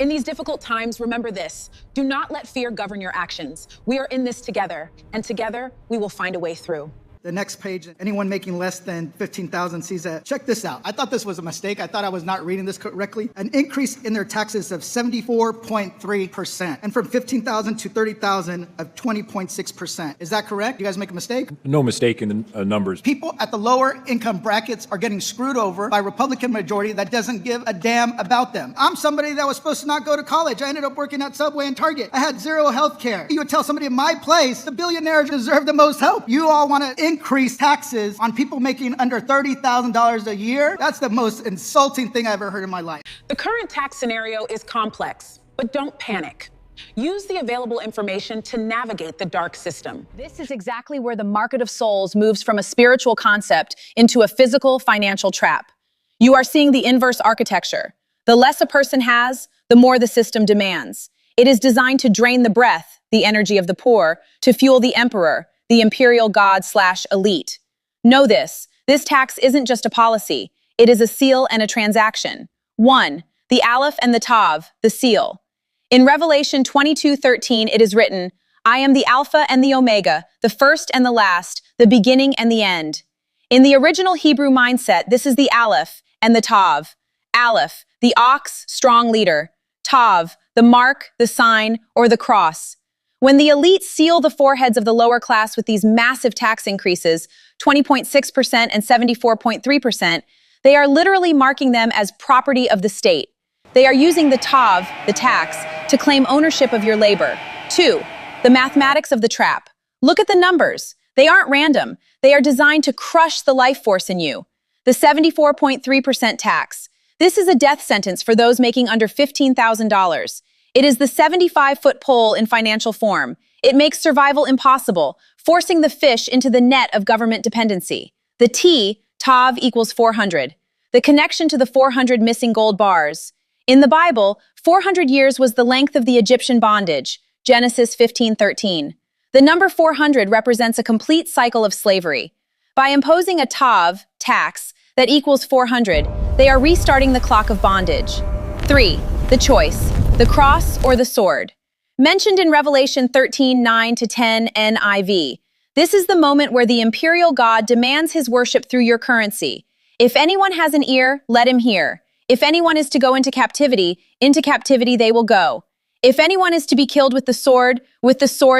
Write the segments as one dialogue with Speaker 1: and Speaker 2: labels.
Speaker 1: In these difficult times, remember this: do not let fear govern your actions. We are in this together, and together we will find a way through.
Speaker 2: The next page, anyone making less than 15,000 sees that. Check this out. I thought this was a mistake. I thought I was not reading this correctly. An increase in their taxes of 74.3%. And from 15,000 to 30,000 of 20.6%. Is that correct? You guys make a mistake?
Speaker 3: No mistake in the numbers.
Speaker 2: People at the lower income brackets are getting screwed over by a Republican majority that doesn't give a damn about them. I'm somebody that was supposed to not go to college. I ended up working at Subway and Target. I had zero health care. You would tell somebody in my place, the billionaires deserve the most help. You all want to increase taxes on people making under $30,000 a year? That's the most insulting thing I've ever heard in my life.
Speaker 1: The current tax scenario is complex, but don't panic. Use the available information to navigate the dark system.
Speaker 4: This is exactly where the market of souls moves from a spiritual concept into a physical financial trap. You are seeing the inverse architecture. The less a person has, the more the system demands. It is designed to drain the breath, the energy of the poor, to fuel the emperor, the imperial god/elite. Know this tax isn't just a policy. It is a seal and a transaction. 1. The Aleph and the Tav, the seal. In Revelation 22:13, it is written, I am the Alpha and the Omega, the first and the last, the beginning and the end. In the original Hebrew mindset, this is the Aleph and the Tav. Aleph, the ox, strong leader. Tav, the mark, the sign, or the cross. When the elite seal the foreheads of the lower class with these massive tax increases, 20.6% and 74.3%, they are literally marking them as property of the state. They are using the tav, the tax, to claim ownership of your labor. 2. The mathematics of the trap. Look at the numbers. They aren't random. They are designed to crush the life force in you. The 74.3% tax. This is a death sentence for those making under $15,000. It is the 75-foot pole in financial form. It makes survival impossible, forcing the fish into the net of government dependency. The T, Tav, equals 400. The connection to the 400 missing gold bars. In the Bible, 400 years was the length of the Egyptian bondage, Genesis 15:13. The number 400 represents a complete cycle of slavery. By imposing a Tav, tax, that equals 400, they are restarting the clock of bondage. 3. The choice. The cross or the sword. Mentioned in Revelation 13:9-10 NIV. This is the moment where the imperial god demands his worship through your currency. If anyone has an ear, let him hear. If anyone is to go into captivity they will go. If anyone is to be killed with the sword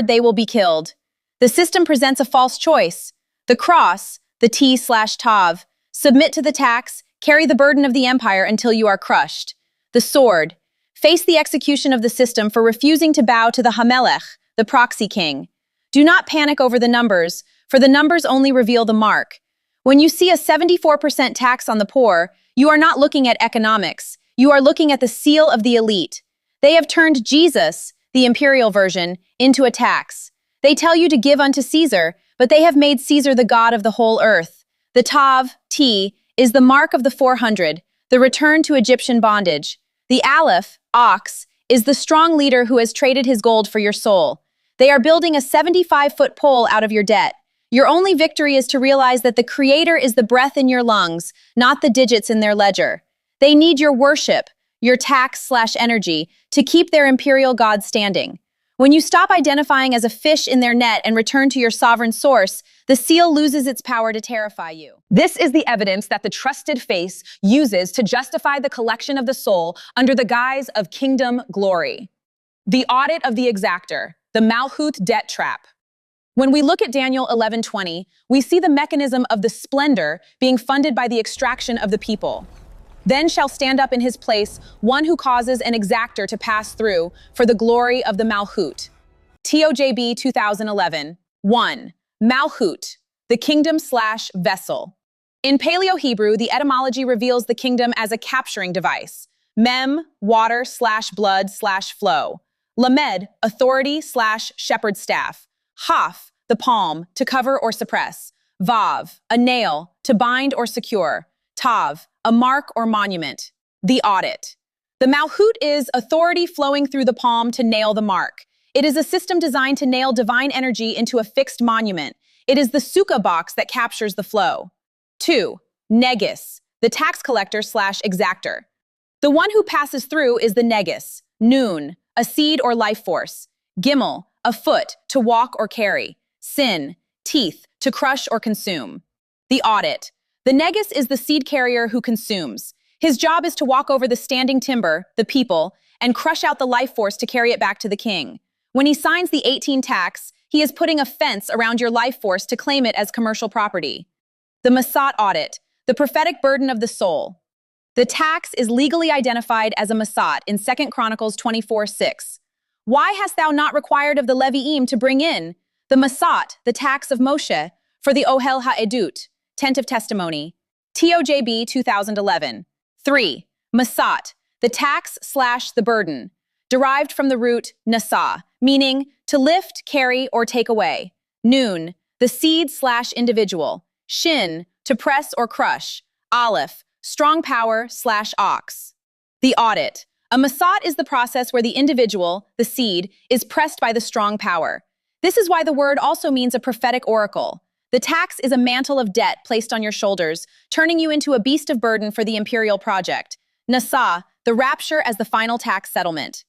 Speaker 4: they will be killed. The system presents a false choice. The cross, the T/Tav, submit to the tax, carry the burden of the empire until you are crushed. The sword, face the execution of the system for refusing to bow to the Hamelech, the proxy king. Do not panic over the numbers, for the numbers only reveal the mark. When you see a 74% tax on the poor, you are not looking at economics. You are looking at the seal of the elite. They have turned Jesus, the imperial version, into a tax. They tell you to give unto Caesar, but they have made Caesar the god of the whole earth. The Tav, T, is the mark of the 400, the return to Egyptian bondage. The Aleph, ox, is the strong leader who has traded his gold for your soul. They are building a 75-foot pole out of your debt. Your only victory is to realize that the Creator is the breath in your lungs, not the digits in their ledger. They need your worship, your tax/energy, to keep their imperial god standing. When you stop identifying as a fish in their net and return to your sovereign source, the seal loses its power to terrify you. This is the evidence that the trusted face uses to justify the collection of the soul under the guise of kingdom glory. The audit of the exactor, the Malchut debt trap. When we look at Daniel 11:20, we see the mechanism of the splendor being funded by the extraction of the people. Then shall stand up in his place one who causes an exactor to pass through for the glory of the Malchut. TOJB 2011. 1. Malchut, the kingdom/vessel. In Paleo-Hebrew, the etymology reveals the kingdom as a capturing device. Mem, water/blood/flow. Lamed, authority/shepherd staff. Haf, the palm, to cover or suppress. Vav, a nail, to bind or secure. Tav, a mark or monument. The audit. The Malchut is authority flowing through the palm to nail the mark. It is a system designed to nail divine energy into a fixed monument. It is the sukkah box that captures the flow. 2. Negus, the tax collector/exactor. The one who passes through is the negus, noon, a seed or life force, gimel, a foot, to walk or carry, sin, teeth, to crush or consume. The audit. The negus is the seed carrier who consumes. His job is to walk over the standing timber, the people, and crush out the life force to carry it back to the king. When he signs the 18 tax, he is putting a fence around your life force to claim it as commercial property. The Masat audit, the prophetic burden of the soul. The tax is legally identified as a Masat in 2 Chronicles 24:6. Why hast thou not required of the Leviim to bring in the Masat, the tax of Moshe, for the Ohel HaEdut, tent of testimony? TOJB 2011. 3. Masat, the tax/the burden, derived from the root nasa, meaning to lift, carry, or take away. Noon, the seed/individual. Shin, to press or crush. Aleph, strong power/ox. The audit. A masat is the process where the individual, the seed, is pressed by the strong power. This is why the word also means a prophetic oracle. The tax is a mantle of debt placed on your shoulders, turning you into a beast of burden for the imperial project. Nasa, the rapture as the final tax settlement.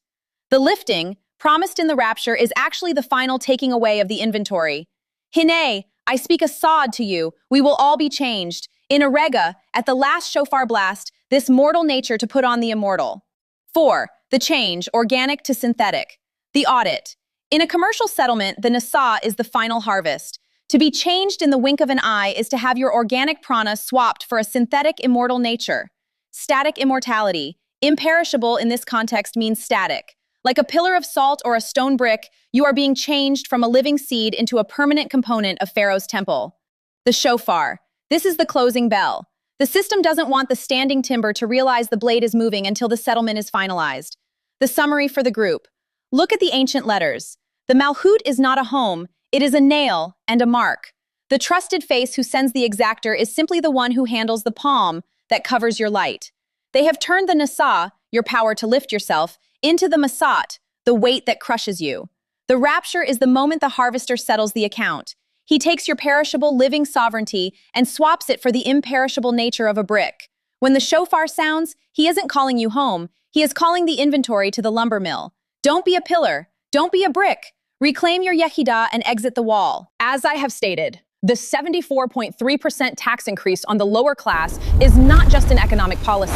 Speaker 4: The lifting, promised in the rapture, is actually the final taking away of the inventory. Hine, I speak a sod to you, we will all be changed. In a rega, at the last shofar blast, this mortal nature to put on the immortal. 4. The change, organic to synthetic. The audit. In a commercial settlement, the nasa is the final harvest. To be changed in the wink of an eye is to have your organic prana swapped for a synthetic immortal nature. Static immortality. Imperishable in this context means static. Like a pillar of salt or a stone brick, you are being changed from a living seed into a permanent component of Pharaoh's temple. The shofar. This is the closing bell. The system doesn't want the standing timber to realize the blade is moving until the settlement is finalized. The summary for the group. Look at the ancient letters. The Malhut is not a home, it is a nail and a mark. The trusted face who sends the exactor is simply the one who handles the palm that covers your light. They have turned the nasa, your power to lift yourself, into the masat, the weight that crushes you. The rapture is the moment the harvester settles the account. He takes your perishable living sovereignty and swaps it for the imperishable nature of a brick. When the shofar sounds, he isn't calling you home, he is calling the inventory to the lumber mill. Don't be a pillar, don't be a brick. Reclaim your yehidah and exit the wall. As I have stated, the 74.3% tax increase on the lower class is not just an economic policy.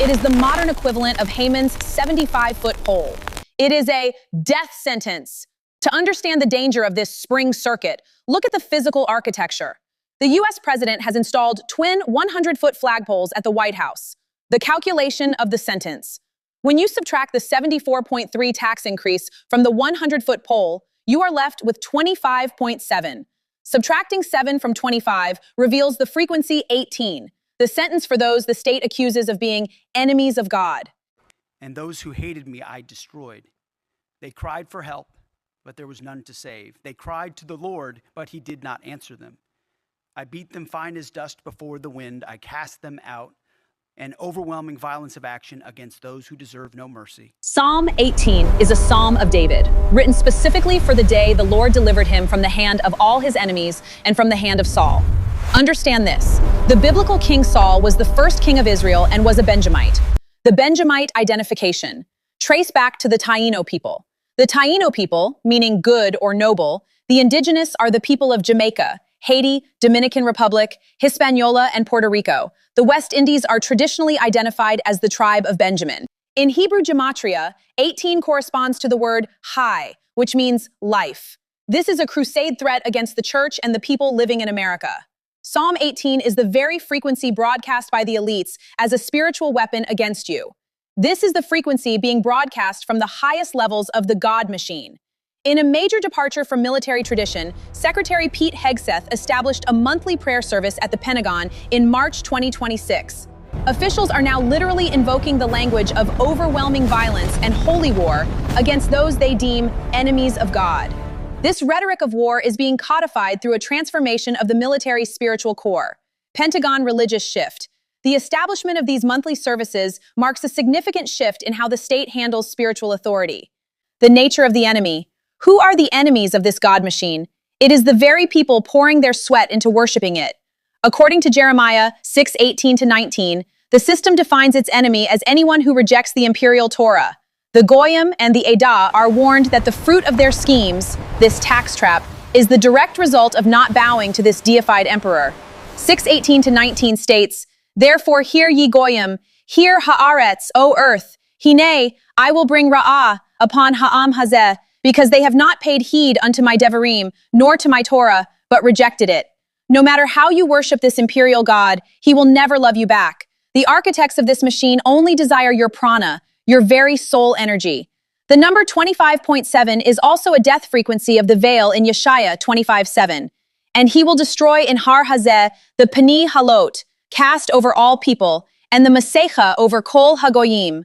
Speaker 4: It is the modern equivalent of Haman's 75-foot pole. It is a death sentence. To understand the danger of this spring circuit, look at the physical architecture. The US president has installed twin 100-foot flagpoles at the White House. The calculation of the sentence. When you subtract the 74.3 tax increase from the 100-foot pole, you are left with 25.7. Subtracting 7 from 25 reveals the frequency 18, the sentence for those the state accuses of being enemies of God.
Speaker 5: And those who hated me I destroyed. They cried for help, but there was none to save. They cried to the Lord, but he did not answer them. I beat them fine as dust before the wind. I cast them out. An overwhelming violence of action against those who deserve no mercy.
Speaker 4: Psalm 18 is a psalm of David, written specifically for the day the Lord delivered him from the hand of all his enemies and from the hand of Saul. Understand this, the biblical King Saul was the first king of Israel and was a Benjamite. The Benjamite identification, trace back to the Taino people. The Taino people, meaning good or noble, the indigenous are the people of Jamaica, Haiti, Dominican Republic, Hispaniola, and Puerto Rico. The West Indies are traditionally identified as the tribe of Benjamin. In Hebrew gematria, 18 corresponds to the word Chai, which means life. This is a crusade threat against the church and the people living in America. Psalm 18 is the very frequency broadcast by the elites as a spiritual weapon against you. This is the frequency being broadcast from the highest levels of the God machine. In a major departure from military tradition, Secretary Pete Hegseth established a monthly prayer service at the Pentagon in March 2026. Officials are now literally invoking the language of overwhelming violence and holy war against those they deem enemies of God. This rhetoric of war is being codified through a transformation of the military's spiritual core. Pentagon religious shift. The establishment of these monthly services marks a significant shift in how the state handles spiritual authority. The nature of the enemy. Who are the enemies of this God machine? It is the very people pouring their sweat into worshiping it. According to Jeremiah 6:18-19, The system defines its enemy as anyone who rejects the imperial Torah. The Goyim and the Edah are warned that the fruit of their schemes, this tax trap, is the direct result of not bowing to this deified emperor. 6:18-19 states, "Therefore hear ye Goyim, hear Haaretz, O earth, Hine, I will bring Ra'ah upon Ha'am Hazeh, because they have not paid heed unto my Devarim, nor to my Torah, but rejected it. No matter how you worship this imperial god, he will never love you back. The architects of this machine only desire your prana, your very soul energy." The number 25.7 is also a death frequency of the veil in Yeshaya 25:7. "And he will destroy in Har Hazeh the Pani Halot, cast over all people, and the Masecha over Kol Hagoyim."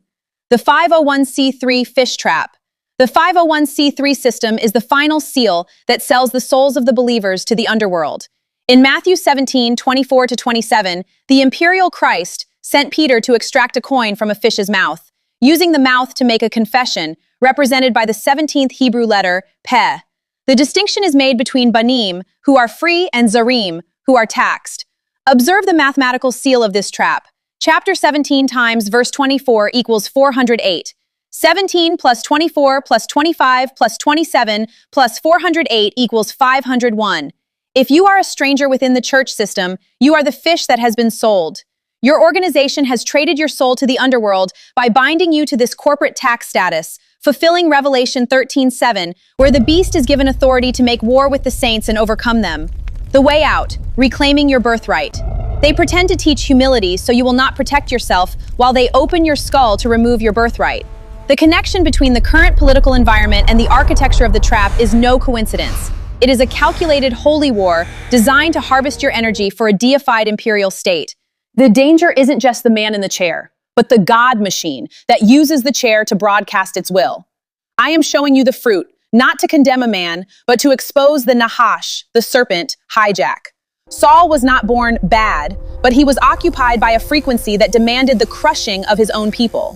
Speaker 4: The 501c3 fish trap. The 501c3 system is the final seal that sells the souls of the believers to the underworld. In Matthew 17:24-27, the imperial Christ sent Peter to extract a coin from a fish's mouth, using the mouth to make a confession, represented by the 17th Hebrew letter, Peh. The distinction is made between banim, who are free, and zarim, who are taxed. Observe the mathematical seal of this trap. Chapter 17 times verse 24 equals 408. 17 plus 24 plus 25 plus 27 plus 408 equals 501. If you are a stranger within the church system, you are the fish that has been sold. Your organization has traded your soul to the underworld by binding you to this corporate tax status, fulfilling Revelation 13:7, where the beast is given authority to make war with the saints and overcome them. The way out, reclaiming your birthright. They pretend to teach humility so you will not protect yourself while they open your skull to remove your birthright. The connection between the current political environment and the architecture of the trap is no coincidence. It is a calculated holy war designed to harvest your energy for a deified imperial state. The danger isn't just the man in the chair, but the God machine that uses the chair to broadcast its will. I am showing you the fruit, not to condemn a man, but to expose the Nahash, the serpent, hijack. Saul was not born bad, but he was occupied by a frequency that demanded the crushing of his own people.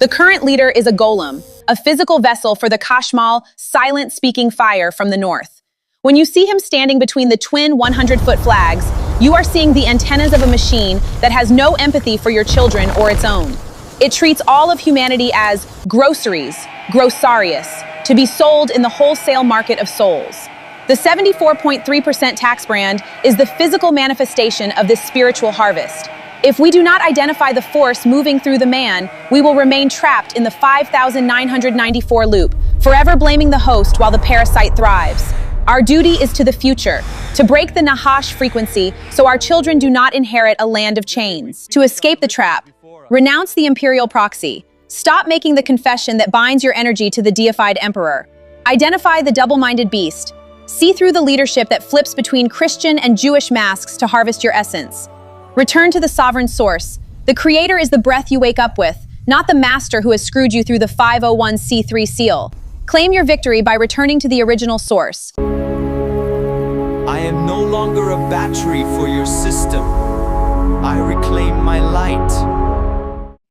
Speaker 4: The current leader is a golem, a physical vessel for the Kashmal, silent speaking fire from the north. When you see him standing between the twin 100-foot flags, you are seeing the antennas of a machine that has no empathy for your children or its own. It treats all of humanity as groceries, grossarius, to be sold in the wholesale market of souls. The 74.3% tax brand is the physical manifestation of this spiritual harvest. If we do not identify the force moving through the man, we will remain trapped in the 5,994 loop, forever blaming the host while the parasite thrives. Our duty is to the future, to break the Nahash frequency so our children do not inherit a land of chains. To escape the trap, renounce the imperial proxy. Stop making the confession that binds your energy to the deified emperor. Identify the double-minded beast. See through the leadership that flips between Christian and Jewish masks to harvest your essence. Return to the sovereign source. The creator is the breath you wake up with, not the master who has screwed you through the 501c3 seal. Claim your victory by returning to the original source.
Speaker 6: I am no longer a battery for your system. I reclaim my light.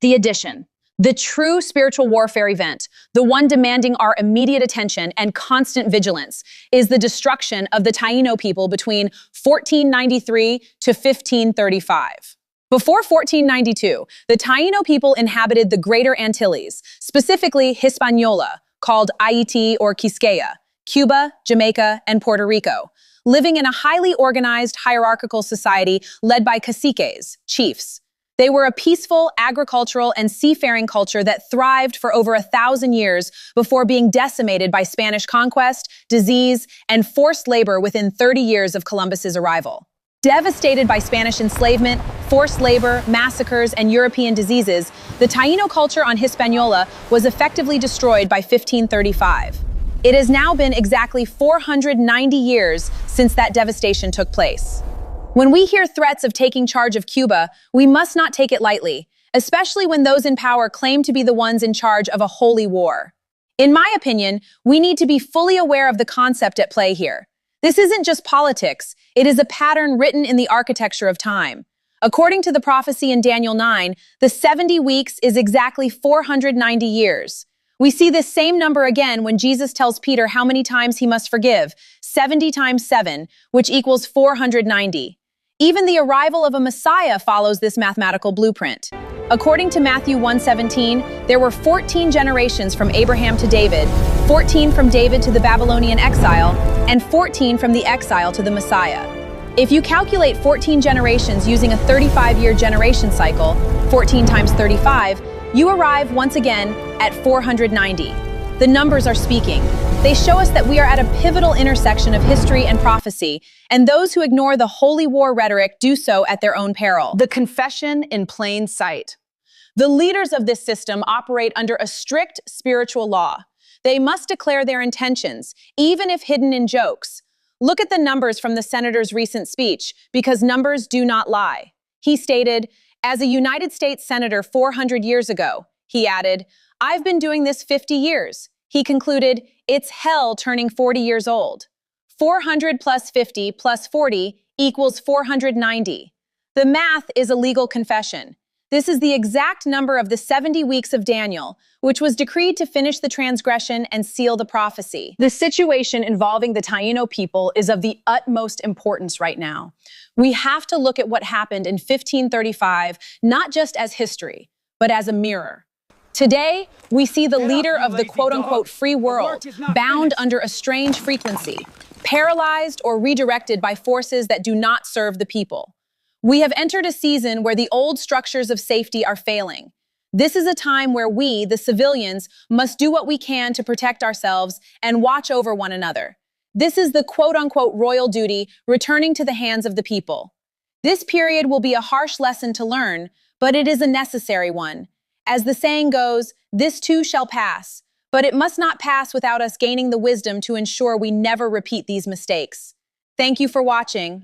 Speaker 4: The addition. The true spiritual warfare event, the one demanding our immediate attention and constant vigilance, is the destruction of the Taino people between 1493 to 1535. Before 1492, the Taino people inhabited the Greater Antilles, specifically Hispaniola, called Haiti or Quisqueya, Cuba, Jamaica, and Puerto Rico, living in a highly organized hierarchical society led by caciques, chiefs. They were a peaceful, agricultural, and seafaring culture that thrived for over 1,000 years before being decimated by Spanish conquest, disease, and forced labor within 30 years of Columbus's arrival. Devastated by Spanish enslavement, forced labor, massacres, and European diseases, the Taino culture on Hispaniola was effectively destroyed by 1535. It has now been exactly 490 years since that devastation took place. When we hear threats of taking charge of Cuba, we must not take it lightly, especially when those in power claim to be the ones in charge of a holy war. In my opinion, we need to be fully aware of the concept at play here. This isn't just politics, it is a pattern written in the architecture of time. According to the prophecy in Daniel 9, the 70 weeks is exactly 490 years. We see this same number again when Jesus tells Peter how many times he must forgive, 70 times 7, which equals 490. Even the arrival of a Messiah follows this mathematical blueprint. According to Matthew 1:17, there were 14 generations from Abraham to David, 14 from David to the Babylonian exile, and 14 from the exile to the Messiah. If you calculate 14 generations using a 35-year generation cycle, 14 times 35, you arrive once again at 490. The numbers are speaking. They show us that we are at a pivotal intersection of history and prophecy, and those who ignore the holy war rhetoric do so at their own peril. The confession in plain sight. The leaders of this system operate under a strict spiritual law. They must declare their intentions, even if hidden in jokes. Look at the numbers from the senator's recent speech, because numbers do not lie. He stated, "As a United States Senator 400 years ago," he added, "I've been doing this 50 years. He concluded, "It's hell turning 40 years old." 400 plus 50 plus 40 equals 490. The math is a legal confession. This is the exact number of the 70 weeks of Daniel, which was decreed to finish the transgression and seal the prophecy. The situation involving the Taino people is of the utmost importance right now. We have to look at what happened in 1535, not just as history, but as a mirror. Today, we see the leader of the quote-unquote free world bound under a strange frequency, paralyzed or redirected by forces that do not serve the people. We have entered a season where the old structures of safety are failing. This is a time where we, the civilians, must do what we can to protect ourselves and watch over one another. This is the quote-unquote royal duty returning to the hands of the people. This period will be a harsh lesson to learn, but it is a necessary one. As the saying goes, this too shall pass, but it must not pass without us gaining the wisdom to ensure we never repeat these mistakes. Thank you for watching.